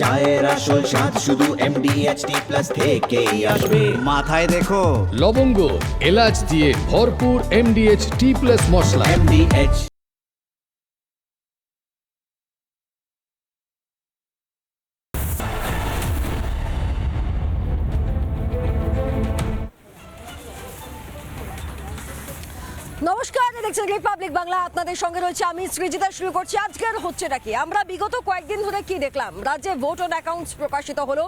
চায়ের আসল স্বাদ শুধু MDHT+ থেকেই আসবে। মাথায় দেখো লবঙ্গ এলাচ দিয়ে ভরপুর MDH+T+ মশলা। MDH নমস্কার, দেখছেন রিপাবলিক বাংলা। আপনাদের সঙ্গে রয়েছে আমি সৃজিতা। শুরু করছি আজকের হচ্ছেটা কি। আমরা বিগত কয়েকদিন ধরে কি দেখলাম, রাজ্যে ভোট অন অ্যাকাউন্টস প্রকাশিত হলো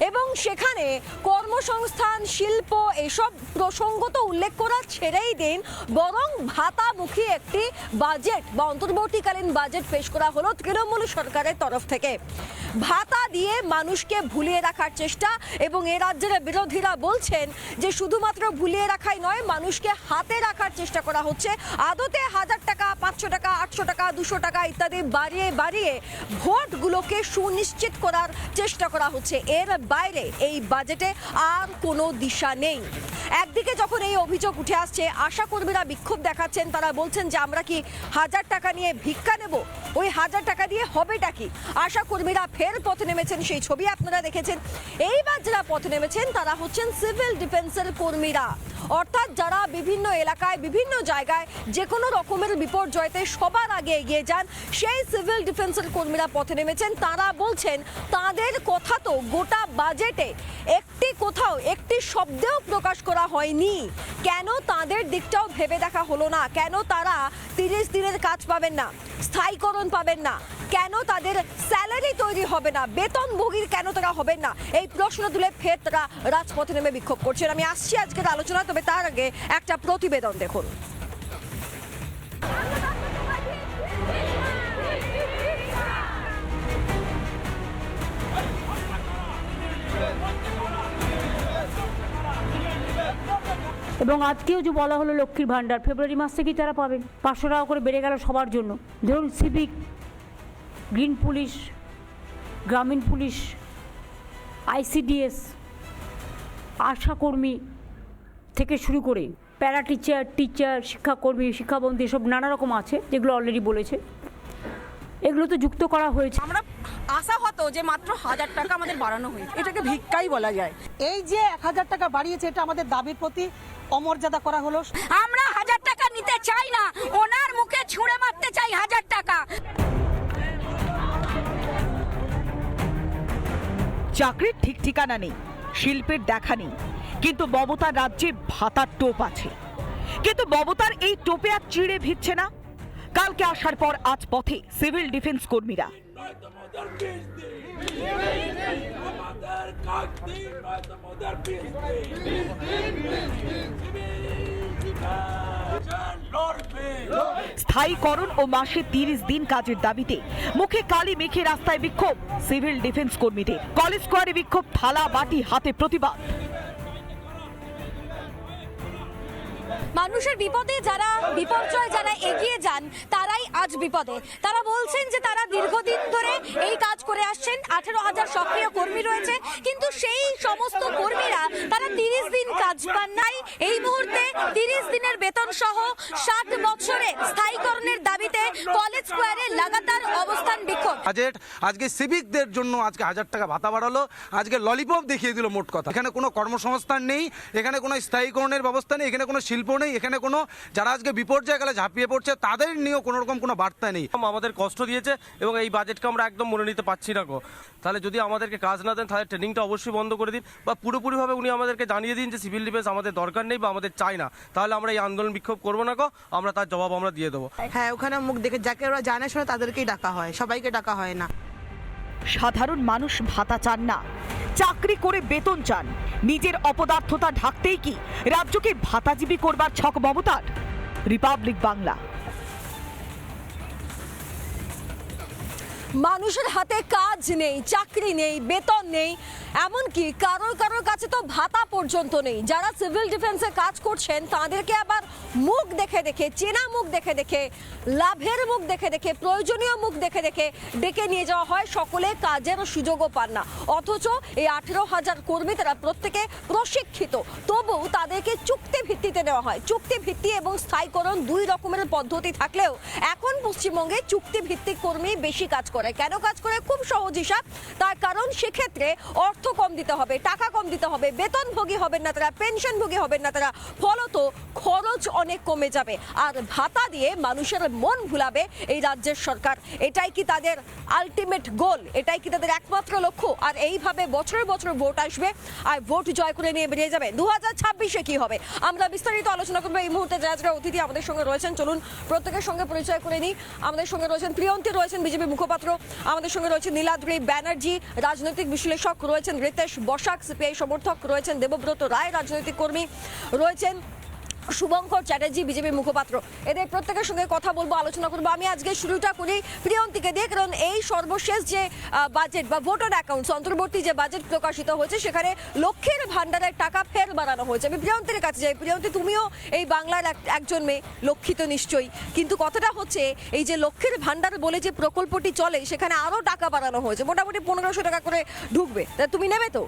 এবং সেখানে কর্মসংস্থান, শিল্প এসব প্রসঙ্গ তো উল্লেখ করা ছেড়েই দিন, বরং ভাতামুখী একটি বাজেট বা অন্তর্বর্তীকালীন বাজেট পেশ করা হলো তৃণমূল সরকারের তরফ থেকে। ভাতা দিয়ে মানুষকে ভুলিয়ে রাখার চেষ্টা, এবং এ রাজ্যের বিরোধীরা বলছেন যে শুধুমাত্র ভুলিয়ে রাখাই নয়, মানুষকে হাতে রাখার চেষ্টা করা হচ্ছে। আদতে 1000 টাকা, 500 টাকা, 800 টাকা, 200 টাকা ইত্যাদি বাড়িয়ে বাড়িয়ে ভোটগুলোকে সুনিশ্চিত করার চেষ্টা করা হচ্ছে। এর বাইরে এই বাজেটে আর কোনো দিশা নেই। একদিকে যখন এই অভিযোগ উঠে আসছে, আশা কর্মীরা বিক্ষোভ দেখাচ্ছেন। তারা বলছেন যে আমরা কি 1000 টাকা নিয়ে ভিক্ষা নেব? ওই 1000 টাকা দিয়ে হবেটা কি? আশা কর্মীরা ফের পথে নেমেছেন, সেই ছবি আপনারা দেখেছেন। এইবার যারা পথে নেমেছেন তারা হচ্ছেন সিভিল ডিফেন্সের কর্মীরা, অর্থাৎ যারা বিভিন্ন এলাকায়, বিভিন্ন জায়গায় যে কোনো রকমের বিপর্যয়তে সবার আগে এগিয়ে যান, সেই সিভিল ডিফেন্সের কর্মীরা পথে নেমেছেন। তারা বলছেন তাদের কথা তো গোটা বাজেটে একটি কোথাও একটি শব্দেও প্রকাশ করা হয়নি। কেন তাদের দিকটাও ভেবে দেখা হলো না? কেন তারা 30 দিনের কাজ পাবেন না, স্থায়ীকরণ পাবেন না? কেন তাদের স্যালারি তৈরি হবে না, বেতনভোগীর কেন তারা হবেন না? এই প্রশ্ন তুলে ফের তারা রাজপথে নেমে বিক্ষোভ করছেন। আমি আসছি আজকের আলোচনা, তবে তার আগে একটা প্রতিবেদন দেখুন। এবং আজকেও যে বলা হলো লক্ষ্মীর ভাণ্ডার ফেব্রুয়ারি মাস থেকেই তারা পাবেন। 500 টাকা করে বেড়ে গেল সবার জন্য। ধরুন সিভিক, গ্রিন পুলিশ, গ্রামীণ পুলিশ, ICDS, আশাকর্মী থেকে শুরু করে প্যারা টিচার, শিক্ষাকর্মী, শিক্ষাবন্ধী, সব নানা রকম আছে যেগুলো অলরেডি বলেছে। এগুলো তো যুক্ত করা হয়েছে। আমরা আশা হতো যে মাত্র 1000 টাকা আমাদের বাড়ানো হয়েছে, এটাকে ভিক্ষাই বলা যায়। এই যে 1000 টাকা বাড়িয়েছে, এটা আমাদের দাবির প্রতি অমর্যাদা করা হলো। আমরা 1000 টাকা নিতে চাই না, ওনার মুখে ছুঁড়ে মারতে চাই 1000 টাকা। চাকরির ঠিক ঠিকানা নেই, শিল্পের দেখা নেই, কিন্তু মমতার রাজ্যে ভাতার টোপ আছে। কিন্তু মমতার এই টোপে আর চিড়ে ভিজছে না। কালকে আসার পর আজ পথে সিভিল ডিফেন্স কর্মীরা। স্থায়ীকরণ ও মাসে 30 দিন কাজের দাবিতে মুখে কালি মেখে রাস্তায় বিক্ষোভ সিভিল ডিফেন্স কর্মীদের। কলেজ স্কোয়ারে বিক্ষোভ, থালা বাটি হাতে প্রতিবাদ। মানুষের বিপদে যারা, বিপর্যয় যারা এগিয়ে যান, তারাই আজ বিপদে। তারা বলছেন যে তারা দীর্ঘদিন ধরে এই কাজ করে আসছেন। 18,000 সক্রিয় কর্মী রয়েছে, কিন্তু সেই সমস্ত কর্মীরা তারা 30 দিন কাজ পান নাই। এই মুহূর্তে 30 দিনের বেতন সহ 60 বছরে স্থায়ীকরণের দাবিতে কলেজ স্কোয়ারে লাগাতার অবস্থান বিক্ষোভ। বাজেট আজকে সিভিকদের জন্য আজকে 1000 টাকা ভাতা বাড়ালো, আজকে ললিপপ দেখিয়ে দিল। মোট কথা, এখানে কোনো কর্মসংস্থান নেই, এখানে কোনো স্থায়ীকরণের ব্যবস্থা নেই, এখানে কোনো শিল্প নেই, এখানে কোনো যারা আজকে বিপর্যয় গেলে ঝাঁপিয়ে পড়ছে তাদের নিয়েও কোনো রকম কোনো বার্তা নেই। আমাদের কষ্ট দিয়েছে এবং এই বাজেটকে আমরা একদম মনে নিতে পারছি না গো। তাহলে যদি আমাদেরকে কাজ না দেন, তাহলে ট্রেনিংটা অবশ্যই বন্ধ করে দিন, বা পুরোপুরিভাবে উনি আমাদেরকে জানিয়ে দিন যে সিভিল ডিফেন্স আমাদের দরকার নেই বা আমাদের চাই না। তাহলে আমরা এই আন্দোলন বিক্ষোভ করবো না গো, আমরা তার জবাব আমরা দিয়ে দেবো। হ্যাঁ, ওখানে মুখ দেখে যাকে ওরা জানে শোনে তাদেরকেই ডাকা হয়, সবাইকে ডাকা হয় না। সাধারণ মানুষ ভাতা চান না, চাকরি করে বেতন চান। নিজের অপদার্থতা ঢাকতেই কি রাজ্যকে ভাতাজীবী করবার ছক মমতার? রিপাবলিক বাংলা। মানুষের হাতে কাজ নেই, চাকরি নেই, বেতন নেই, এমনকি কারোর কাছে তো ভাতা পর্যন্ত নেই। যারা সিভিল ডিফেন্সে কাজ করছেন তাদেরকে আবার মুখ দেখে দেখে, চেনা মুখ দেখে দেখে, লাভের মুখ দেখে দেখে, প্রয়োজনীয় মুখ দেখে দেখে ডেকে নিয়ে যাওয়া হয়। সকলে কাজের সুযোগও পান না। অথচ এই 18,000 কর্মী তারা প্রত্যেকে প্রশিক্ষিত, তবুও তাদেরকে চুক্তি ভিত্তিতে দেওয়া হয়। চুক্তি ভিত্তি এবং স্থায়ীকরণ দুই রকমের পদ্ধতি থাকলেও এখন পশ্চিমবঙ্গে চুক্তি ভিত্তিক কর্মী বেশি কাজ করে? কেন কাজ করে? খুব সহজ হিসাব। তার কারণ সেক্ষেত্রে অর্থ কম দিতে হবে, টাকা কম দিতে হবে, বেতনভোগী হবেন না তারা, পেনশনভোগী হবেন না তারা, ফলত খরচ অনেক কমে যাবে। আর ভাতা দিয়ে মানুষের মন ভুলাবে এই রাজ্যের সরকার। এটাই কি তাদের আলটিমেট গোল? এটাই কি তাদের একমাত্র লক্ষ্য? আর এইভাবে বছর বছর ভোট আসবে আর ভোট জয় করে নিয়ে বেরিয়ে যাবে। 2026-এ কি হবে আমরা বিস্তারিত আলোচনা করবো। এই মুহূর্তে যারা যারা অতিথি আমাদের সঙ্গে রয়েছেন, চলুন প্রত্যেকের সঙ্গে পরিচয় করে নিই। আমাদের সঙ্গে রয়েছেন প্রিয়ন্তী, রয়েছেন বিজেপি মুখপাত্র, আমাদের সঙ্গে রয়েছেন নীলাদ্রি ব্যানার্জি, রাজনৈতিক বিশ্লেষক, রয়েছেন রিতেশ বসাক, সিপিআই সমর্থক, রয়েছেন দেবব্রত রায়, রাজনৈতিক কর্মী, রয়েছেন শুভঙ্কর চ্যাটার্জি, বিজেপি মুখপাত্র। এদের প্রত্যেকের সঙ্গে কথা বলবো, আলোচনা করবো। আমি আজকে শুরুটা করি প্রিয়ন্তীকে দিয়ে, কারণ এই সর্বশেষ যে বাজেট বা ভোটার অ্যাকাউন্টস অন্তর্বর্তী যে বাজেট প্রকাশিত হয়েছে সেখানে লক্ষ্মীর ভান্ডারের টাকা ফের বাড়ানো হয়েছে। আমি প্রিয়ন্তীর কাছে যাই। প্রিয়ন্তী, তুমিও এই বাংলার একজন মেয়ে, লক্ষ্মী তো নিশ্চয়ই, কিন্তু কথাটা হচ্ছে এই যে লক্ষ্মীর ভান্ডার বলে যে প্রকল্পটি চলে সেখানে আরও টাকা বাড়ানো হয়েছে, মোটামুটি 1500 টাকা করে ঢুকবে। তা তুমি নেবে তো?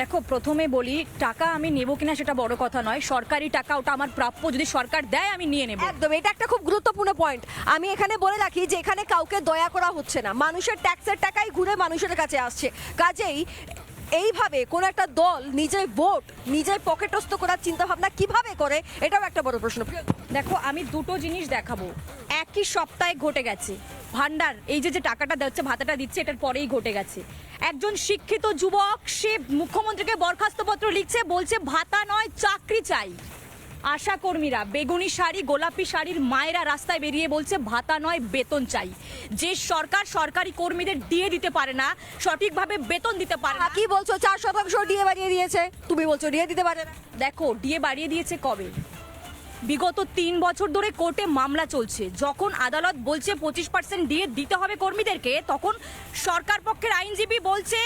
দেখো, প্রথমে বলি, টাকা আমি নেব কিনা সেটা বড় কথা নয়, সরকারি টাকা ওটা আমার প্রাপ্য, যদি সরকার দেয় আমি নিয়ে নেব। একদম, এটা একটা খুব গুরুত্বপূর্ণ পয়েন্ট। আমি এখানে বলে রাখি যে এখানে কাউকে দয়া করা হচ্ছে না, মানুষের ট্যাক্সের টাকাই ঘুরে মানুষের কাছে আসছে। কাজেই এইভাবে কোন একটা দল নিজের ভোট নিজের পকেটস্থ করার চিন্তা ভাবনা কিভাবে করে, এটাও একটা বড় প্রশ্ন। দেখো, আমি দুটো জিনিস দেখাবো। একই সপ্তাহে ঘটে গেছে ভান্ডার, এই যে টাকাটা দিচ্ছে, ভাতাটা দিচ্ছে, এটার পরেই ঘটে গেছে। একজন শিক্ষিত যুবক সে মুখ্যমন্ত্রীকে বরখাস্তপত্র লিখছে, বলছে ভাতা নয় চাকরি চাই। আশা কর্মীরা বেগুনি শাড়ি গোলাপি শাড়ির মায়েরা রাস্তায় বেরিয়ে বলছে ভাতা নয় বেতন চাই। যে সরকার সরকারি কর্মীদের দিয়ে দিতে পারে না, সঠিকভাবে বেতন দিতে পারে না। কি বলছো? 4% ডিএ বাড়িয়ে দিয়েছে, তুমি বলছো ডিএ দিতে পারে না। দেখো, ডিএ বাড়িয়ে দিয়েছে কবে? বিগত 3 বছর ধরে কোর্টে মামলা চলছে। যখন আদালত বলছে 25% ডিএ দিতে হবে কর্মীদেরকে, তখন সরকার পক্ষের আইনজীবী বলছে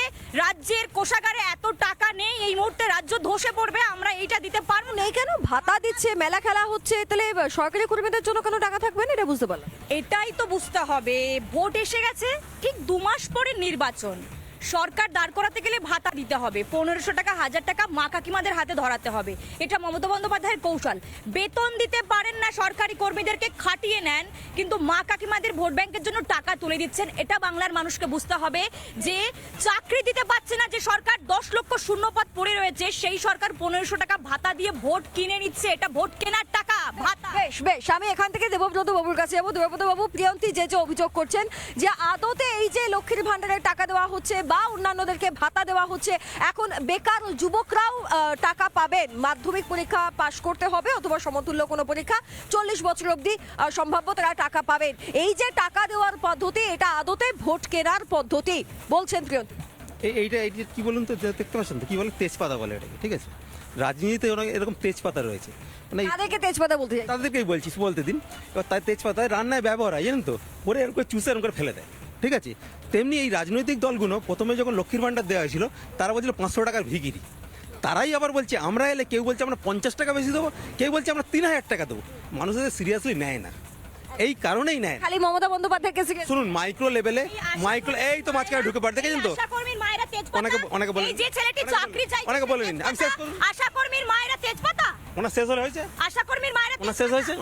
রাজ্যের কোষাগারে এত টাকা নেই, এই মুহূর্তে রাজ্য ধসে পড়বে, আমরা এইটা দিতে পারবো না। এই কেন ভাতা দিচ্ছে, মেলা খেলা হচ্ছে, তাহলে সরকারি কর্মীদের জন্য কেন টাকা থাকবে না? এটা বুঝতে পারলাম। এটাই তো বুঝতে হবে। ভোট এসে গেছে, ঠিক 2 মাস পরে নির্বাচন, সরকার দাঁড় করাতে গেলে ভাতা দিতে হবে, 1500 টাকা 1000 টাকা মা কাকিমাদের হাতে ধরাতে হবে। এটা মমতা বন্দ্যোপাধ্যায়ের কৌশল। বেতন দিতে পারেন না, সরকারি কর্মীদেরকে খাটিয়ে নেন, কিন্তু মা কাকিমাদের ভোট ব্যাংকের জন্য টাকা তুলে দিচ্ছেন। এটা বাংলার মানুষকে বুঝতে হবে যে চাকরি দিতে পারছে না যে সরকার, 10 লক্ষ শূন্যপদ পড়ে রয়েছে, সেই সরকার 1500 টাকা ভাতা দিয়ে ভোট কিনে নিচ্ছে। এটা ভোট কেনার টাকা, ভাতা। বেশ বেশ, আমি এখান থেকে দেবব্রত বাবুর কাছে যাবো। দেবব্রত বাবু, প্রিয়ন্তী যে অভিযোগ করছেন যে আদতে এই যে লক্ষ্মীর ভান্ডারের টাকা দেওয়া হচ্ছে বা অন্যান্যদেরকে ভাতা দেওয়া হচ্ছে, এখন বেকার যুবকরাও টাকা পাবেন। মাধ্যমিক পরীক্ষা পাশ করতে হবে অথবা সমতুল্য কোনো পরীক্ষা, 40 বছর অবধি সম্ভাব্য তারা টাকা পাবেন। এই যে টাকা দেওয়ার পদ্ধতি, এটা আদতে ভোট কেনার পদ্ধতি বলছেন প্রিয়ন্তী। এইটা কি বলুন তো, দেখতে পাচ্ছেন তো কি বলে, তেজপাতা বলে এটাকে, ঠিক আছে? রাজনীতিতে এরকম তেজপাতা রয়েছে, মানে তাদেরকে তেজপাতা বলতে চাই, তাদেরকেই বলছি, বলতে দিন। এবার তাই তেজপাতা রান্নায় ব্যবহার হয়, জানেন তো, পরে এরকম করে চুষে এরকম করে ফেলে দেয়, ঠিক আছে? তেমনি এই রাজনৈতিক দলগুলো প্রথমে যখন লক্ষ্মীর ভান্ডার দেওয়া হয়েছিল, তারা বলছিল 500 টাকার ভিখিরি। তারাই আবার বলছে আমরা এলে, কেউ বলছে আমরা 50 টাকা বেশি দেবো, কেউ বলছে আমরা 3000 টাকা দেবো। মানুষদের সিরিয়াসলি নেয় না, এই কারণেই নেয়। খালি মমতা বন্দ্যোপাধ্যায় কেসে শুনুন, মাইক্রো লেভেলে, মাইক্রো এই তো মাঝখানে ঢুকে পড়ে, দেখেছেন তো? আশাকর্মীর মায়েরা তেজপাতা, অনেকে বলেন, এই যে ছেলেটি চাকরি চাই, অনেকে বলেন, আমি শেষ করুন। আশাকর্মীর মায়েরা তেজপাতা, ওনার শেষ হয়েছে, আশাকর্মীর মায়েরা ওনার শেষ হয়েছে,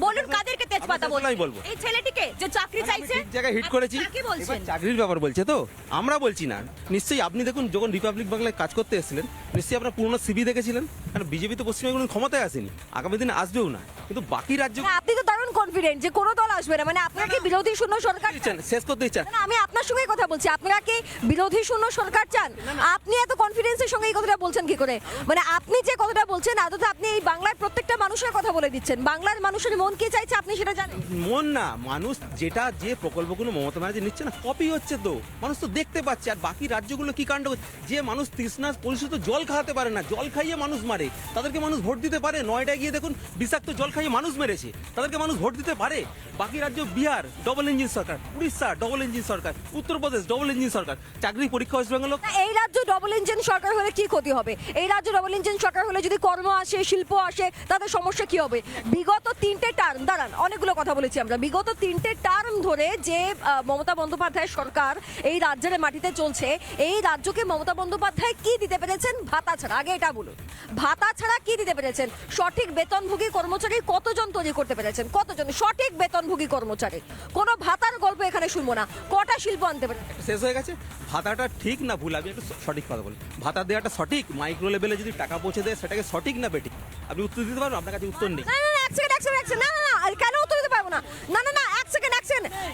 বলুন কাদেরকে তেজপাতা বলুন? আমি বলবো এই ছেলেটিকে যে চাকরি চাইছে, ঠিক জায়গায় হিট করেছি। কি বলছেন? এবার চাকরির ব্যাপার বলছে তো, আমরা বলছি না। নিশ্চয়ই আপনি দেখুন, যখন রিপাবলিক বাংলায় কাজ করতে এসেছিলেন, নিশ্চয়ই আপনার পুরনো সিবি দেখেছিলেন, কারণ বিজেপি তো পশ্চিমবঙ্গে কোনো ক্ষমতায় আসেনি, আগামী দিনে আসবেও না। কিন্তু বাকি রাজ্য, আপনি তো দারুণ কনফিডেন্ট যে কোনো দল আসবে না, মানে আপনারা কি বিরোধী শূন্য সরকার চান? শেষ করতে চান? না, আমি আপনার সঙ্গে কথা বলছি, আপনারা কি বিরোধী শূন্য সরকার চান? আপনি এত কনফিডেন্সের সঙ্গে এই কথাটা বলছেন কি করে? মানে আপনি যে কথাটা বলছেন, আদতে আপনি এই বাংলার প্রত্যেকটা মানুষের কথা বলে দিচ্ছেন। বাংলার মানুষের মন কি চাইছে আপনি সেটা জানেন? মন না, মানুষ যেটা, যে প্রকল্পগুলো মমতা ব্যানার্জি নিচ্ছে না, কপি হচ্ছে তো, মানুষ তো দেখতে পাচ্ছে। আর বাকি রাজ্যগুলো কি কাণ্ড হচ্ছে, যে মানুষ তৃষ্ণা পরিশুদ্ধ জল খাওয়াতে পারে না, জল খাইয়ে মানুষ মারে, তাদেরকে মানুষ ভোট দিতে পারে? নয়ডায় গিয়ে দেখুন, বিষাক্ত জল খাইয়ে মানুষ মেরেছে, তাদেরকে মানুষ ভোট দিতে পারে? বাকি রাজ্য, বিহার ডবল ইঞ্জিন সরকার, উড়িষ্যা ডবল ইঞ্জিন সরকার, উত্তরপ্রদেশ ডবল ইঞ্জিন সরকার, চাকরি পরীক্ষা ওয়েস্ট বেঙ্গল। এই রাজ্য ডবল ইঞ্জিন সরকার হলে কি ক্ষতি হবে? এই রাজ্য ডবল ইঞ্জিন সরকার হলে যদি কর্ম আসে, শিল্প আসে, তাদের সমস্যা কি হবে? বিগত 3টে টার্ম, দাঁড়ান, অনেকগুলো কথা বলেছি আমরা, বিগত 3টে টার্ম ধরে যে মমতা বন্দ্যোপাধ্যায় সরকার এই রাজ্যের মাটিতে চলছে, এই রাজ্যকে মমতা বন্দ্যোপাধ্যায় কি দিতে পেরেছেন ভাতা ছাড়া? আগে এটা বলুন, ভাতা ছাড়া কি দিতে পেরেছেন? সঠিক বেতনভোগী কর্মচারী কতজন তৈরি করতে পেরেছেন? কতজন সঠিক বেতনভোগী কর্মচারী? কোনো ভাতার গল্প এখানে শুনবো না। কটা শিল্প আনতে পেরেছেন? শেষ হয়ে গেছে। ভাতাটা ঠিক না ভুল, আমি একটু সঠিক কথা বলি। ভাতা দেওয়াটা সঠিক, মাইক্রো লেভেলে যদি টাকা পৌঁছে দেয় সেটাকে সঠিক না বেঠিক আপনি উত্তর দিতে পারবেন? আপনার কাছে উত্তর নেই। না না না, এক সেকেন্ড না না না, কেন উত্তর দিতে পারবো না? না না না, এক সেকেন্ড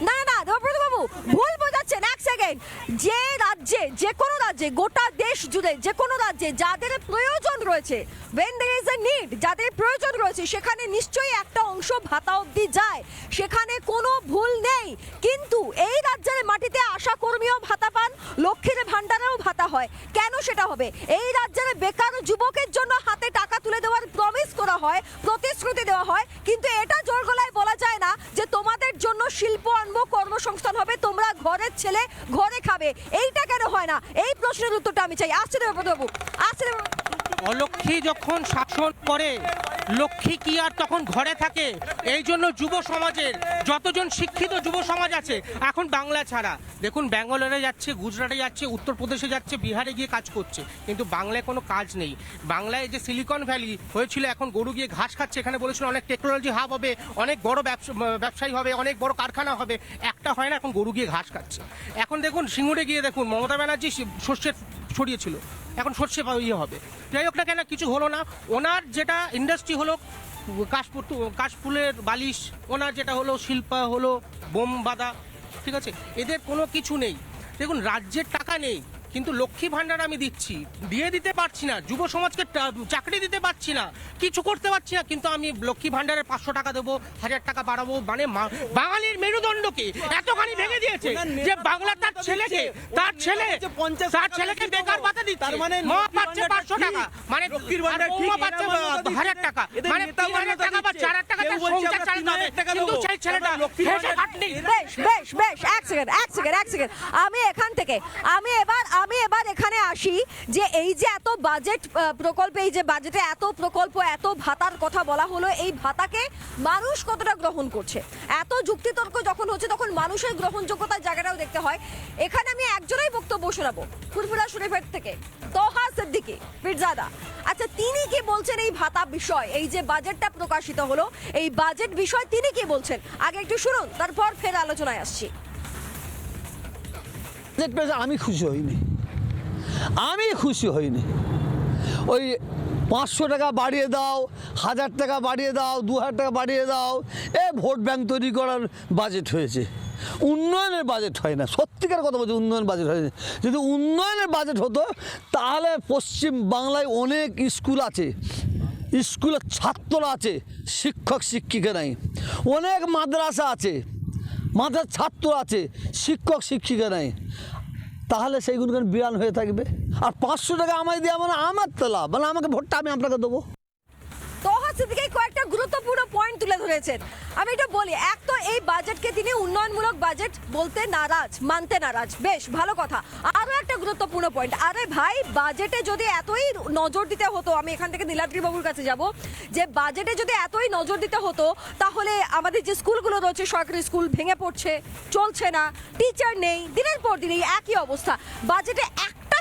না না না, দেবব্রত বাবু ভুল বোঝাচ্ছেন। এক সেকেন্ড, যে রাজ্যে, যে কোনো রাজ্যে, গোটা দেশ জুড়ে যে কোনো রাজ্যে যাদের প্রয়োজন রয়েছে, when there is a need, যাদের প্রয়োজন রয়েছে সেখানে নিশ্চয়ই একটা অংশ ভাতা অবধি যায়, সেখানে কোনো ভুল নেই। কিন্তু এই রাজ্যের মাটিতে আশা কর্মীও ভাতা পান, লক্ষ্মীর ভান্ডারেও ভাতা হয়, কেন সেটা হবে? এই রাজ্যের বেকার যুবকের জন্য হাতে টাকা তুলে দেওয়ার প্রমিস করা হয়, প্রতিশ্রুতি দেওয়া হয়, কিন্তু এটা জোর গলায় বলা যায় না যে তোমাদের জন্য শিল্প আনবো, কর্মসংস্থান হবে, তোমরা ঘরের ছেলে ঘরে খাবে। এইটা কেন হয় না? এই প্রশ্নের উত্তরটা আমি চাই। আসছে দেবব্রত বাবু, আসছে দেবব্রত। অলক্ষ্মী যখন শাসন করে, লক্ষ্মী কি আর তখন ঘরে থাকে? এই জন্য যুব সমাজের যতজন শিক্ষিত যুব সমাজ আছে এখন বাংলা ছাড়া, দেখুন ব্যাঙ্গালোরে যাচ্ছে, গুজরাটে যাচ্ছে, উত্তরপ্রদেশে যাচ্ছে, বিহারে গিয়ে কাজ করছে, কিন্তু বাংলায় কোনো কাজ নেই। বাংলায় যে সিলিকন ভ্যালি হয়েছিল, এখন গরু গিয়ে ঘাস খাচ্ছে। এখানে বলেছিল অনেক টেকনোলজি হাব হবে, অনেক বড় ব্যবসায়ী হবে, অনেক বড় কারখানা হবে, একটা হয় না, এখন গরু গিয়ে ঘাস খাচ্ছে। এখন দেখুন সিঙ্গুরে গিয়ে দেখুন মমতা ব্যানার্জি শস্যের ছড়িয়েছিল, এখন সর্ষে ইয়ে হবে। যাই হোক না কেন, কিছু হলো না। ওনার যেটা ইন্ডাস্ট্রি হলো কাশফুলের বালিশ, ওনার যেটা হলো শিল্পা হলো বোম বাদা, ঠিক আছে, এদের কোনো কিছু নেই। দেখুন রাজ্যের টাকা নেই, কিন্তু লক্ষ্মী ভান্ডার আমি দিচ্ছি, দিয়ে দিতে পারছি না, যুব সমাজকে চাকরি দিতে পারছি না, কিছু করতে পারছি না, কিন্তু আমি লক্ষ্মী ভান্ডারের 500 টাকা দেবো, 1000 টাকা বাড়াবো, মানে বাঙালির মেরুদণ্ডকে এতখানি ভেঙে দিয়েছে যে বাংলা তার ছেলেকে বেকার ভাতা দিচ্ছে, তার মানে মা পাচ্ছে 500 টাকা, মানে লক্ষ্মীর ভান্ডার বৌমা পাচ্ছে 1000 টাকা, মানে 3000 টাকা বা 4000 টাকা তার সংসার চালাতে হবে, কিন্তু সেই ছেলেটা হেসে কাটনি। বেশ এক সেকেন্ড, আমি এবার এখানে আসি যে এই যে এত বাজেট প্রকল্পে, এই যে বাজেটে এত প্রকল্প, এত ভাতার কথা বলা হলো, এই ভাতাকে মানুষ কতটা গ্রহণ করছে? এত যুক্তিতর্ক যখন হচ্ছে তখন মানুষের গ্রহণযোগ্যতার জায়গাটাও দেখতে হয়। এখানে আমি একজনই বক্তব্য শোনাবো, ফুরফুরা শরীফের থেকে তোহা সিদ্দিকী পীরজাদা। আচ্ছা, তিনি কি বলছেন এই ভাতা বিষয়, এই যে বাজেটটা প্রকাশিত হলো এই বাজেট বিষয় তিনি কি বলছেন? আগে একটু শুনুন, তারপর ফের আলোচনায় আসছি। আমি খুশি হইনি। ওই 500 টাকা বাড়িয়ে দাও, 1000 টাকা বাড়িয়ে দাও, 2000 টাকা বাড়িয়ে দাও, ভোট ব্যাংক তৈরি করার বাজেট হয়েছে, উন্নয়নের বাজেট হয় না। সত্যিকার কথা বলছি, উন্নয়ন বাজেট হয়নি। যদি উন্নয়নের বাজেট হতো তাহলে পশ্চিম বাংলায় অনেক স্কুল আছে, স্কুলের ছাত্ররা আছে, শিক্ষক শিক্ষিকা নাই, অনেক মাদ্রাসা আছে, মাদ্রাসার ছাত্র আছে, শিক্ষক শিক্ষিকা নাই, তাহলে সেইগুলো কেন বিরান হয়ে থাকবে? আর 500 টাকা আমায় দেওয়া মানে আমার তো লাভ, মানে আমাকে ভোটটা আমি আপনাকে দেবো। তোহা সিদ্দিকী কয়েকটা গুরুত্বপূর্ণ পয়েন্ট তুলে ধরেছেন। আমি এটা বলি, এক তো এই বাজেটকে তিনি উন্নয়নমূলক বাজেট বলতে নারাজ, মানতে নারাজ, বেশ ভালো কথা। আরো একটা গুরুত্বপূর্ণ পয়েন্ট, আরে ভাই বাজেটে যদি এতই নজর দিতে হতো, আমি এখান থেকে নীলাদ্রি বাবুর কাছে যাব, যে বাজেটে যদি এতই নজর দিতে হতো তাহলে আমাদের যে স্কুলগুলো রয়েছে, সরকারি স্কুল ভেঙে পড়ছে, চলছে না, টিচার নেই, দিনের পর দিন এই একই অবস্থা। বাজেটে একটা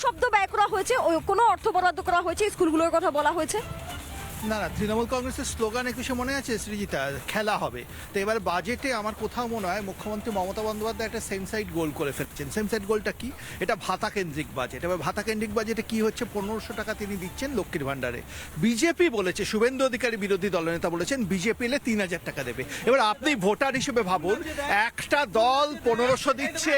শব্দ ব্যয় করা হয়েছে, কোনো অর্থ বরাদ্দ করা হয়েছে, স্কুলগুলোর কথা বলা হয়েছে? না, তৃণমূল কংগ্রেসের স্লোগান 21-এ মনে আছে সৃজিতা, খেলা হবে। তো এবার বাজেটে আমার কোথাও মনে হয় মুখ্যমন্ত্রী মমতা বন্দ্যোপাধ্যায় একটা সেম সাইড গোল করে ফেলছেন। সেম সাইড গোলটা কি? এটা ভাতা কেন্দ্রিক বাজেট। এবার ভাতা কেন্দ্রিক বাজেটে কি হচ্ছে, 1500 টাকা তিনি দিচ্ছেন লক্ষ্মীর ভান্ডারে। বিজেপি বলেছে, শুভেন্দু অধিকারী বিরোধী দলনেতা বলেছেন বিজেপি এলে 3000 টাকা দেবে। এবার আপনি ভোটার হিসেবে ভাবুন, একটা দল 1500 দিচ্ছে,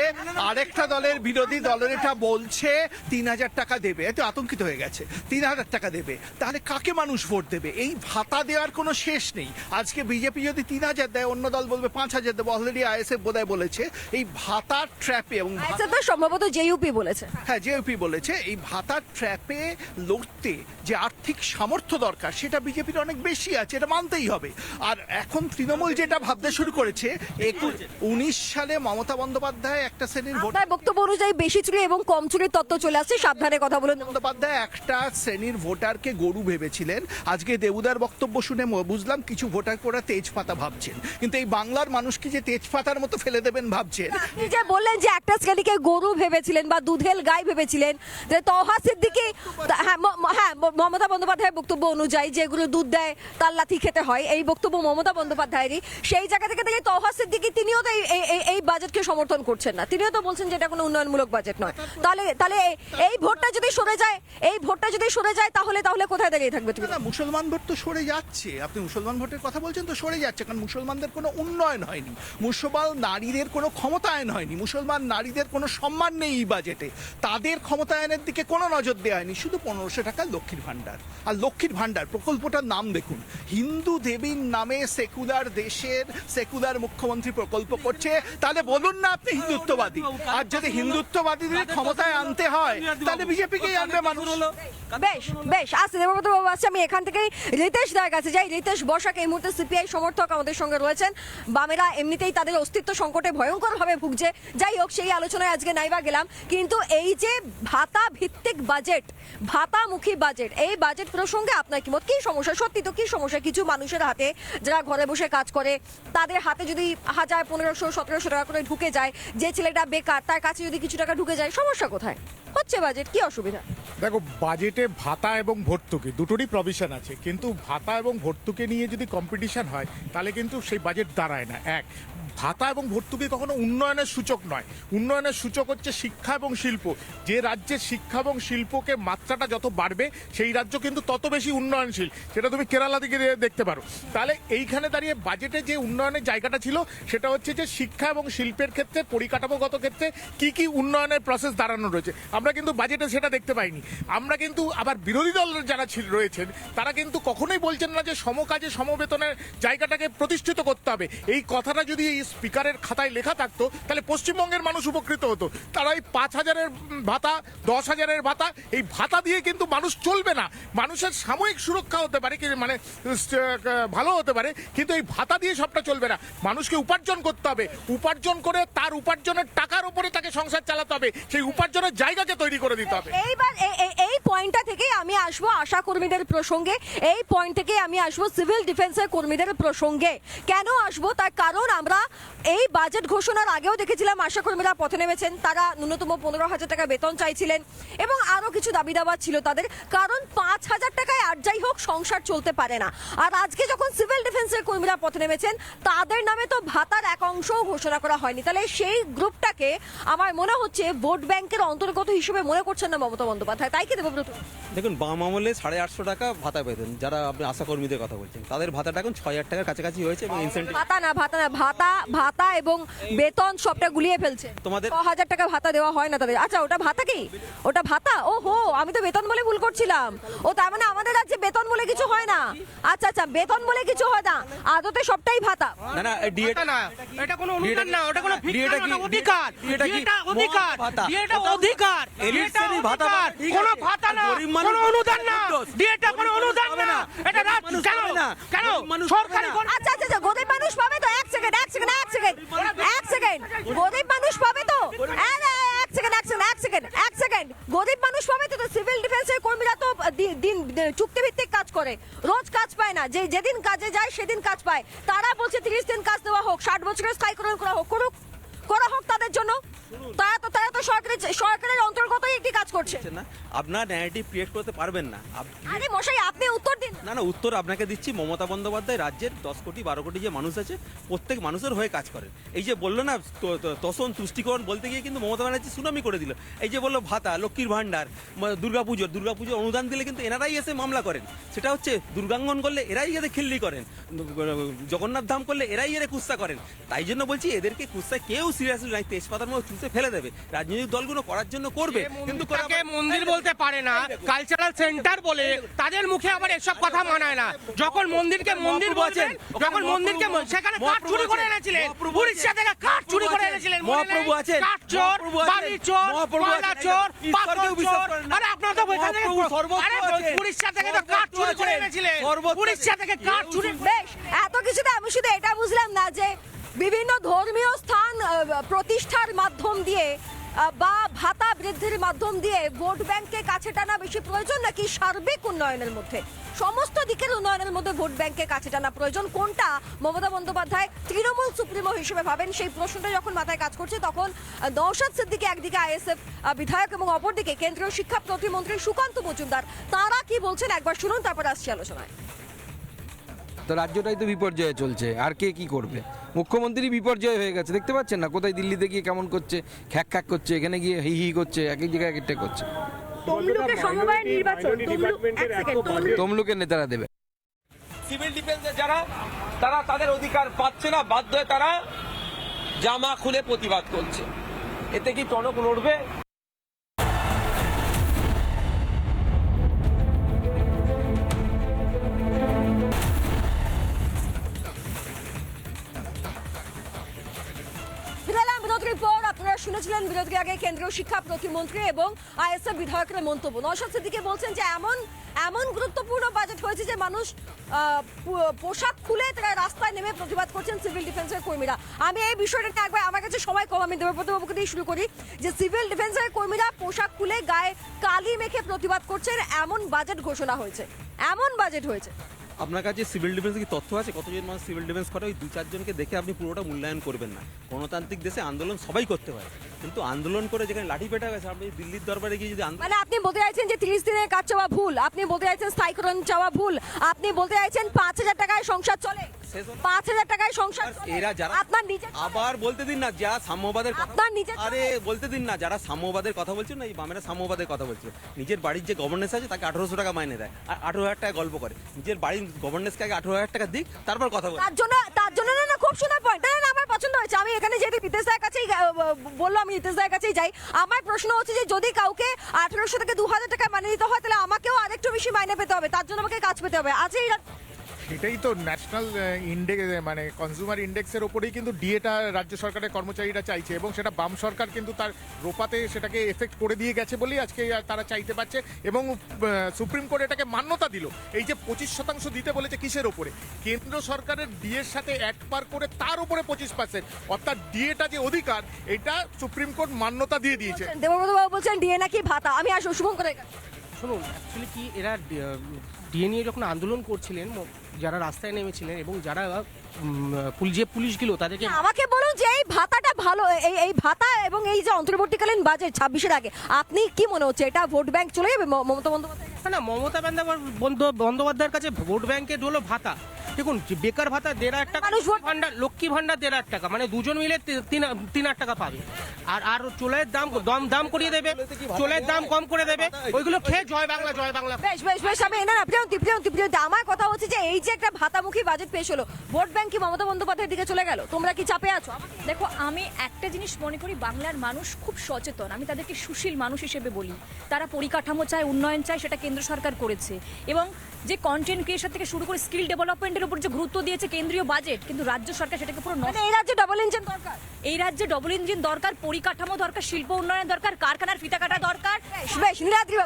আরেকটা দলের বিরোধী দলের এটা বলছে 3000 টাকা দেবে, এত আতঙ্কিত হয়ে গেছে, 3000 টাকা দেবে, তাহলে কাকে মানুষ ভোট দেবে? এই ভাতা দেওয়ার কোনো শেষ নেই। আজকে বিজেপি যদি 3000 দেয়, অন্য দল বলবে 5000 দেবো। অলরেডি আইএসএফ বোধহয় বলেছে এই ভাতার ট্র্যাপে, এবং সম্ভবত জেইউপি বলেছে, হ্যাঁ জেইউপি বলেছে, এই ভাতার ট্র্যাপে লড়তে যে আর্থিক সামর্থ্য দরকার সেটা বিজেপির অনেক বেশি আছে, এটা মানতেই হবে। আর এখন তৃণমূল যেটা ভাবতে শুরু করেছে, 19 সালে মমতা বন্দ্যোপাধ্যায় একটা শ্রেণীর ভোটার বক্তব্য অনুযায়ী বেশি চুরি এবং কম চুরির তত্ত্ব চলে আসছে, সাবধানে কথা বলুন। বন্দ্যোপাধ্যায় একটা শ্রেণীর ভোটারকে গরু ভেবেছিলেন, আজ আজকে দেবুদার বক্তব্য শুনে বুঝলাম কিছু ভোটার ওরা তেজপাতা ভাবছেন, কিন্তু এই বাংলার মানুষকে যে তেজপাতার মতো ফেলে দেবেন ভাবছেন। আপনি যে বললেন যে একটা শ্রেণীকে গরু ভেবেছিলেন বা দুধেল গাই ভেবেছিলেন, যে তহা সিদ্দিকী, হ্যাঁ মমতা বন্দ্যোপাধ্যায়ের বক্তব্য অনুযায়ী যেগুলো দুধ দেয় তার লাথি খেতে হয়, এই বক্তব্য মমতা বন্দ্যোপাধ্যায়েরই। সেই জায়গা থেকে দেখে তহা সিদ্দিকী তিনিও তো এই বাজেটকে সমর্থন করছেন না, তিনিও তো বলছেন যে এটা কোনো উন্নয়নমূলক বাজেট নয়। তাহলে এই ভোটটা যদি সরে যায় তাহলে কোথায় দাঁড়িয়ে থাকবে তুমি? না, মুসলমান ভোট তো সরে যাচ্ছে। আপনি মুসলমান ভোটের কথা বলছেন, তো সরে যাচ্ছে, কারণ মুসলমানদের কোনো উন্নয়ন হয়নি, মুসলমান নারীদের কোনো ক্ষমতায়ন হয়নি, মুসলমান নারীদের কোনো সম্মান নেই এই বাজেটে, তাদের ক্ষমতায়নের দিকে কোনো নজর দেওয়া হয়নি। শুধু 1500 টাকা লক্ষ্মীর ভান্ডার, আর লক্ষ্মীর ভান্ডার প্রকল্পটার নাম দেখুন, হিন্দু দেবীর নামে সেকুলার দেশের সেকুলার মুখ্যমন্ত্রী প্রকল্প করছে। তাহলে বলুন না আপনি হিন্দুত্ববাদী, আর যদি হিন্দুত্ববাদীদের ক্ষমতায় আনতে হয় তাহলে বিজেপিকেই আনবে মানুষ। বেশ আসছে দেবব্রত বাবু আসছে, আমি এখান থেকেই রিতেশ দার কাছে যাই। রিতেশ বসাক এই মুহূর্তে সিপিআই সমর্থক আমাদের সঙ্গে রয়েছেন। বামেরা এমনিতেই তাদের অস্তিত্ব সংকটে ভয়ঙ্করভাবে ভুগছে, যাই হোক সেই আলোচনায় আজকে নাইবা গেলাম। কিন্তু এই যে ভাতা ভিত্তিক বাজেট, ভাতামুখী বাজেট, এই বাজেট প্রসঙ্গে আপনার কি মত? কি সমস্যা, সত্যি তো কি সমস্যা? কিছু মানুষের হাতে, যারা ঘরে বসে কাজ করে, তাদের হাতে যদি 1000, 1500, 1700 টাকা করে ঢুকে যায়, যে ছেলেটা বেকার তার কাছে যদি কিছু টাকা ঢুকে যায়, সমস্যা কোথায়? হচ্ছে বাজেট, কি অসুবিধা? দেখো, বাজেটে ভাতা এবং ভর্তুকি দুটোরই প্রভিশন আছে, কিন্তু ভাতা এবং ভর্তুকি নিয়ে যদি কম্পিটিশন হয় তাহলে কিন্তু সেই বাজেট দাঁড়ায় না। এক, ভাতা এবং ভর্তুকি কখনো উন্নয়নের সূচক নয়, উন্নয়নের সূচক হচ্ছে শিক্ষা এবং শিল্প। যে রাজ্যের শিক্ষা এবং শিল্পকে মাত্রাটা যত বাড়বে সেই রাজ্য কিন্তু তত বেশি উন্নয়নশীল, সেটা তুমি কেরালা দিকে দেখতে পারো। তাহলে এইখানে দাঁড়িয়ে বাজেটে যে উন্নয়নের জায়গাটা ছিল সেটা হচ্ছে যে শিক্ষা এবং শিল্পের ক্ষেত্রে, পরিকাঠামোগত ক্ষেত্রে কি কি উন্নয়নের প্রসেস দাঁড়ানো রয়েছে, আমরা কিন্তু বাজেটে সেটা দেখতে পাইনি। আমরা কিন্তু আবার বিরোধী দল যারা রয়েছেন তারা কিন্তু কখনোই বলছেন না যে সমকাজে সমবেতনের জায়গাটাকে প্রতিষ্ঠিত করতে হবে। এই কথাটা যদি স্পিকারের খাতায় লেখা থাকতো তাহলে পশ্চিমবঙ্গের মানুষ উপকৃত হতো। তারা এই 5000-এর ভাতা, 10,000-এর ভাতা, এই ভাতা দিয়ে কিন্তু মানুষ চলবে না। মানুষের সাময়িক সুরক্ষা হতে পারে, মানে ভালো হতে পারে, কিন্তু এই ভাতা দিয়ে সবটা চলবে না। মানুষকে উপার্জন করতে হবে, উপার্জন করে তার উপার্জনের টাকার উপরে তাকে সংসার চালাতে হবে, সেই উপার্জনের জায়গাকে তৈরি করে দিতে হবে। এইবার এই পয়েন্টটা থেকেই আমি আসবো আশা কর্মীদের প্রসঙ্গে, এই পয়েন্ট থেকে আমি আসবো সিভিল ডিফেন্সের কর্মীদের প্রসঙ্গে। কেন আসবো? তার কারণ আমরা এই বাজেট ঘোষণার আগেও দেখেছিলাম আশা কর্মীরা পথে নেমেছেন, তারা ন্যূনতম 15,000 টাকা বেতন চাইছিলেন এবং আরো কিছু দাবি দাবা ছিল তাদের, কারণ 5,000 টাকায় আর যাই হোক সংসার চলতে পারে না। আর আজকে যখন সিভিল ডিফেন্সের কর্মীরা পথে নেমেছেন, তাদের নামে তো ভাতার এক অংশও ঘোষণা করা হয়নি। তাহলে সেই গ্রুপটাকে আমার মনে হচ্ছে ভোট ব্যাংকের অন্তর্গত হিসেবে মনে করছেন না মমতা বন্দ্যোপাধ্যায়, তাই কি দেবব্রত? দেখুন, বাম আমলে 850 টাকা ভাতা পেতেন যারা আপনি আশা কর্মীদের কথা বলছেন, তাদের ভাতাটা এখন 6,000 টাকার কাছাকাছি হয়েছে এবং ইনসেন্টিভ ভাতা এবং বেতন সবটা গুলিয়ে ফেলছে। তোমাদের 6,000 টাকা ভাতা দেওয়া হয় না তাদের। আচ্ছা, ওটা ভাতা কি? ওটা ভাতা? ও হো, আমি তো বেতন বলে ভুল করছিলাম। ও তার মানে আমাদের রাজ্যে বেতন বলে কিছু হয় না। আচ্ছা, বেতন বলে কিছু হয় না, আদতে সবটাই ভাতা। না, ডিএটা না, এটা কোনো অনুদান না, ওটা কোনো ভিক্ষা না, অধিকার। এটা অধিকার, এটা অধিকার, এটা অধিকার, কোনো ভাতা না, কোনো অনুদান না, ডিএটা কোনো অনুদান না, এটা রাজ্য। কেন সরকারি? আচ্ছা, গরিব মানুষ পাবে তো? এক সেকেন্ড, গরিব মানুষ পাবে তো? এক সেকেন্ড, গরিব মানুষ পাবে তো? সিভিল ডিফেন্সের কর্মীরা তো দিন চুক্তিভিত্তিক কাজ করে, রোজ কাজ পায় না, যেদিন কাজে যায় সেদিন কাজ পায়। তারা বলছে 30 দিন কাজ দেওয়া হোক, 60 বছরের স্থায়ীকরণ করা হোক, করা হোক তাদের জন্য। তারা তো সরকারের অন্তর্গতই একটি কাজ করছে না। আপনার ন্যারেটিভ ক্রিয়েট করতে পারবেন না। আরে মশাই, আপনি উত্তর দিন। না, উত্তর আপনাকে দিচ্ছি। মমতা বন্দ্যোপাধ্যায় রাজ্যের 10 কোটি 12 কোটি যে মানুষ আছে, প্রত্যেক মানুষের হয়ে কাজ করেন। এই যে বললো না তোষণ তুষ্টিকরণ বলতে গিয়ে কিন্তু মমতা ব্যানার্জি সুনামি করে দিল। এই যে বললো ভাতা, লক্ষ্মীর ভান্ডার, দুর্গাপুজোর অনুদান দিলে কিন্তু এনারাই এসে মামলা করেন। সেটা হচ্ছে দুর্গাঙ্গন করলে এরাই এদের খিল্লি করেন, জগন্নাথ ধাম করলে এরাই এর কুস্তা করেন। তাই জন্য বলছি, এদেরকে কুস্তায় কেউ সিরিয়াসলি নাই, তেজপাতার মতো চুষে ফেলে দেবে। রাজনৈতিক দলগুলো করার জন্য করবে, কিন্তু মন্দির বলতে পারে না, কালচারাল সেন্টার বলে তাদের মুখে আবার এসব কথা মানায় না। যখন মন্দিরকে মন্দির বলছেন, যখন মন্দিরকে সেখানে কাঠ চুরি করে এনেছিলেন, উড়িষ্যা থেকে কাঠ চুরি করে এনেছিলেন, মহাপ্রভু আছেন, কাঠ চোর, বাড়ি চোর, ময়লা চোর, পাথর চোর। আরে আপনারা তো উড়িষ্যা থেকে তো কাঠ চুরি করে এনেছিলেন, উড়িষ্যা থেকে কাঠ চুরি। বেশ, এত কিছুতে আমি শুধু এটা বুঝলাম না যে বিভিন্ন ধর্মীয় স্থান প্রতিষ্ঠার মাধ্যম দিয়ে বা ভাতা বৃদ্ধির মাধ্যম দিয়ে ভোট ব্যাংককে কাছে টানা বেশি প্রয়োজন নাকি সার্বিক উন্নয়নের মধ্যে, সমস্ত দিকের উন্নয়নের মধ্যে ভোট ব্যাংককে কাছে টানা প্রয়োজন, কোনটা মমতা বন্দ্যোপাধ্যায় তৃণমূল সুপ্রিমো হিসেবে ভাবেন? সেই প্রশ্নটা যখন মাথায় কাজ করছে তখন নওশাদ সিদ্দিকী একদিকে আইএসএফ বিধায়ক এবং অপরদিকে কেন্দ্রীয় শিক্ষা প্রতিমন্ত্রী সুকান্ত মজুমদার, তারা কি বলছেন একবার শুনুন, তারপর আসছি আলোচনায়। তো রাজ্যটাই তো বিপর্যয়ে চলছে, আর কে কি করবে? মুখ্যমন্ত্রী বিপর্যয় হয়ে গেছে, দেখতে পাচ্ছেন না কোথায় দিল্লিতে গিয়ে কেমন করছে, খ্যাক খ্যাক করছে, এখানে গিয়ে হি হি করছে, এক এক জায়গায় এক একটা করছে। তমলুকের নেতারা দেবে। সিভিল ডিফেন্সে যারা তারা তাদের অধিকার পাচ্ছে না, বাধ্য হয়ে তারা জামা খুলে প্রতিবাদ করছে। এতে কি টনক লড়বে? বিরতির পর আপনারা শুনেছিলেন বিরতির আগে কেন্দ্রীয় শিক্ষা প্রতিমন্ত্রী এবং আইএসএফ বিধায়কের মন্তব্য। নওশাদ সিদ্দিকী বলছেন যে এমন গুরুত্বপূর্ণ বাজেট হয়েছে যে মানুষ পোশাক খুলে তারা রাস্তায় নেমে প্রতিবাদ করছেন সিভিল ডিফেন্সের কর্মীরা। আমি এই বিষয়টা একবার, আমার কাছে সময় কম, আমি দেবব্রতবাবুকে দিয়ে শুরু করি যে সিভিল ডিফেন্সের কর্মীরা পোশাক খুলে গায়ে কালি মেখে প্রতিবাদ করছেন, এমন বাজেট ঘোষণা হয়েছে, এমন বাজেট হয়েছে। আপনার কাছে সিভিল ডিফেন্সে কি তথ্য আছে কতজন মানুষ সিভিল ডিফেন্স করে? ওই 2-4 জনকে দেখে আপনি পুরোটা মূল্যায়ন করবেন না। গণতান্ত্রিক দেশে আন্দোলন সবাই করতে পারে, কিন্তু আন্দোলন করে যেখানে লাঠি পেটা গেছে, আপনি দিল্লির দরবারে গিয়ে যদি মানে আপনি বলতে চাইছেন যে 30 দিনের কাজ চাওয়া ভুল, আপনি বলতে চাইছেন স্থায়ীকরণ চাওয়া ভুল, আপনি বলতে চাইছেন 5000 টাকায় সংসার চলে, 5000 টাকায় সংসার চলে। এরা যারা আপনার নিজে আবার বলতে দিন না, যারা সাম্যবাদের কথা, আপনার নিজে আরে বলতে দিন না, যারা সাম্যবাদের কথা বলছেন না, এই বামেরা সাম্যবাদের কথা বলছে। নিজের বাড়ির যে গভর্নেন্স আছে তাকে 1800 টাকা মাইনে দেয় আর 18000 টাকা গল্প করে। নিজের বাড়ির গভর্নেন্সকে আগে 18000 টাকা দিক, তারপর কথা বলে। তার জন্য না খুব সুন্দর পয়েন্ট, আমার পছন্দ হয়েছে। আমি এখানে যেহেতু নীতিশ দায়ের কাছেই বললো, আমি নীতিশ দায়ের কাছেই যাই। আমার প্রশ্ন হচ্ছে যে যদি কাউকে 1800 থেকে 2000 টাকা মাইনে দিতে হয়, তাহলে আমাকেও আরেকটু বেশি মাইনে পেতে হবে, তার জন্য আমাকে কাজ পেতে হবে। আছে সেটাই তো ন্যাশনাল ইন্ডেক্স, মানে কনজিউমার ইন্ডেক্সের ওপরেই কিন্তু ডিএটা রাজ্য সরকারের কর্মচারীরা চাইছে, এবং সেটা বাম সরকার কিন্তু তার রোপাতে সেটাকে এফেক্ট করে দিয়ে গেছে বলেই আজকে তারা চাইতে পারছে, এবং সুপ্রিম কোর্ট এটাকে মান্যতা দিল। এই যে 25% দিতে বলেছে, কিসের ওপরে? কেন্দ্র সরকারের ডিএর সাথে অ্যাড পার করে তার উপরে 25%, অর্থাৎ ডিএটা যে অধিকার, এটা সুপ্রিম কোর্ট মান্যতা দিয়ে দিয়েছে। দেবব্রতবাবু বলছেন ডিএ নাকি ভাতা। আমি আসবো শুভম করে। শুনুন, অ্যাকচুয়ালি কি এরা ডিএ নিয়ে যখন আন্দোলন করছিলেন, যারা রাস্তায় নেমেছিলেন এবং যারা পুলিশগুলো তাদেরকে, আমাকে বলুন যে এই ভাতাটা ভালো, এই ভাতা এবং এই যে অন্তর্বর্তীকালীন বাজেট 26-এর আগে, আপনি কি মনে হচ্ছে এটা ভোট ব্যাংক চলে যাবে মমতা বন্দ্যোপাধ্যায়? না, মমতা বন্দ্যোপাধ্যায়ের কাছে ভোট ব্যাংকের হলো ভাতা। দেখুন, বেকার ভাতা 1.5 টাকা, লক্ষ্মী ভান্ডার 1.5 টাকা, মানে দুজন মিলে 3 টাকা পাবে। আর চুলের দাম করিয়ে দেবে, চুলের দাম কম করে দেবে, ওইগুলো খেয়ে জয় বাংলা জয় বাংলা। বেশ বেশ বেশ, আমি না আমার কথা হচ্ছে যে এই যে একটা ভাতামুখী বাজেট পেশ হলো, ভোট ব্যাংক কি মমতা বন্দ্যোপাধ্যায়ের দিকে চলে গেল? তোমরা কি চাপে আছো? দেখো, আমি একটা জিনিস মনে করি, বাংলার মানুষ খুব সচেতন, আমি তাদেরকে সুশীল মানুষ হিসেবে বলি। তারা পরিকাঠামো চায়, উন্নয়ন চায়, সেটা কেন্দ্র সরকার করেছে, এবং যে কন্টেন্ট ক্রিয়েশন থেকে শুরু করে স্কিল ডেভেলপমেন্টের উপর যে গুরুত্ব দিয়েছে কেন্দ্রীয় বাজেট, কিন্তু রাজ্য সরকার সেটাকে পুরো নষ্ট। এই রাজ্যে ডবল ইঞ্জিন দরকার, এই রাজ্যে ডবল ইঞ্জিন দরকার, পরিকাঠামো দরকার, শিল্প উন্নয়ন দরকার, কারখানার ফিতা কাটা দরকার। বেশ নীলাদ্রি,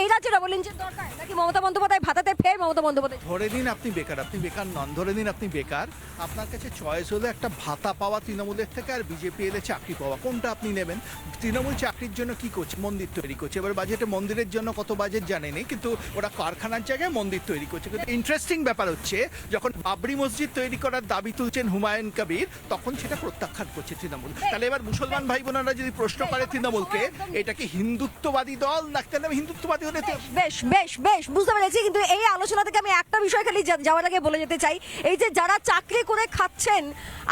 এই রাজ্যে ডবল ইঞ্জিন দরকার নাকি মমতা বন্দ্যোপাধ্যায় ভাতাতে ফের মমতা বন্দ্যোপাধ্যায়? ধরে নিন আপনি বেকার নন, ধরে নিন আপনি বেকার, আপনার কাছে চয়েস হলো একটা ভাতা পাওয়া তৃণমূলের থেকে আর বিজেপি এলে চাকরি পাওয়া, কোনটা আপনি নেবেন? তৃণমূল চাকরির জন্য কি করছে? মন্দির তৈরি করছে। এবার বাজেটে মন্দিরের জন্য কত বাজেট জানেনি, কিন্তু ওরা কারখানার জায়গায় মন্দির তৈরি করছে। কিন্তু ইন্টারেস্টিং ব্যাপার হচ্ছে, যখন বাবরি মসজিদ তৈরি করার দাবি তুলছেন হুমায়ুন কবির, তখন সেটা প্রত্যাখ্যান করছে তৃণমূল। তাহলে এবার মুসলমান ভাই বোনেরা যদি প্রশ্ন করে তৃণমূলকে, এটা কি হিন্দুত্ববাদী দল নাকি? তাহলে হিন্দুত্ববাদী হলে বেশ বেশ বেশ বুঝতে পেরেছি, কিন্তু এই আলোচনা থেকে আমি একটা বিষয় খালি যাওয়ার আগে বলে যেতে চাই, এই যে যারা চাকরি করে খাচ্ছেন,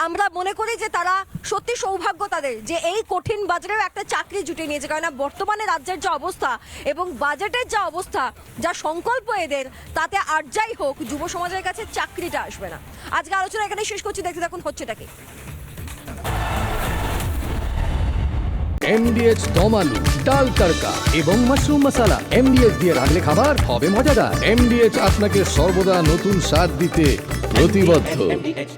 আমরা মনে করি যে তারা সত্যি সৌভাগ্য তাদের যে এই কঠিন বাজারেও একটা চাকরি জুটে নিয়েছে। কারণ বর্তমানে রাজ্যের যা অবস্থা এবং বাজেটের যা অবস্থা, যা সংকল্প এদের, তাতে আর যাই হোক যুব সমাজের কাছে চাকরিটা আসবে না। আজকে আলোচনা এখানে শেষ করছি, দেখতে দেখুন হচ্ছেটা কি। MDH দম আলু, ডাল তড়কা এবং মাশরুম মশলা। MDH দিয়ে রাঁধলে খাবার হবে মজাদার। MDH আপনাকে সর্বদা নতুন স্বাদ দিতে প্রতিবদ্ধ।